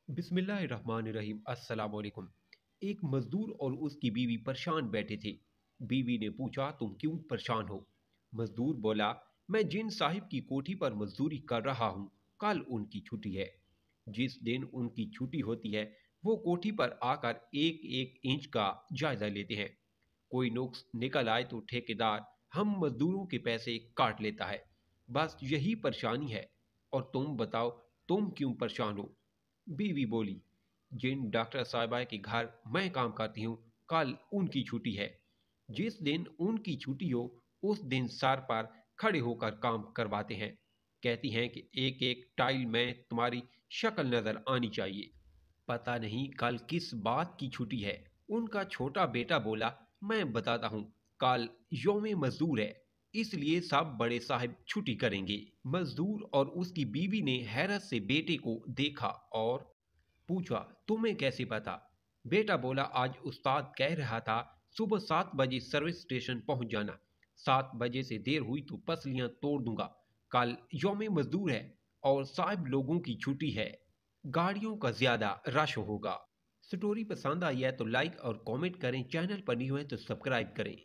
बिस्मिल्लाहिर्रहमानिर्रहीम। अस्सलाम वालेकुम। एक मजदूर और उसकी बीवी परेशान बैठे थे। बीवी ने पूछा, तुम क्यों परेशान हो? मजदूर बोला, मैं जिन साहिब की कोठी पर मजदूरी कर रहा हूँ, कल उनकी छुट्टी है। जिस दिन उनकी छुट्टी होती है, वो कोठी पर आकर एक एक इंच का जायजा लेते हैं। कोई नुक्स निकल आए तो ठेकेदार हम मजदूरों के पैसे काट लेता है। बस यही परेशानी है। और तुम बताओ, तुम क्यों परेशान हो? बीवी बोली, जिन डॉक्टर साहिबा के घर मैं काम करती हूँ, कल उनकी छुट्टी है। जिस दिन उनकी छुट्टी हो, उस दिन सर पर खड़े होकर काम करवाते हैं। कहती हैं कि एक एक टाइल में तुम्हारी शक्ल नजर आनी चाहिए। पता नहीं कल किस बात की छुट्टी है। उनका छोटा बेटा बोला, मैं बताता हूँ, कल यौम मजदूर है, इसलिए सब बड़े साहब छुट्टी करेंगे। मजदूर और उसकी बीवी ने हैरत से बेटे को देखा और पूछा, तुम्हें कैसे पता? बेटा बोला, आज उस्ताद कह रहा था सुबह 7 बजे सर्विस स्टेशन पहुंच जाना। 7 बजे से देर हुई तो पसलियां तोड़ दूंगा। कल यौम मजदूर है और साहब लोगों की छुट्टी है। गाड़ियों का ज्यादा रश होगा। स्टोरी पसंद आई है तो लाइक और कमेंट करें। चैनल पर नहीं हुए तो सब्सक्राइब करें।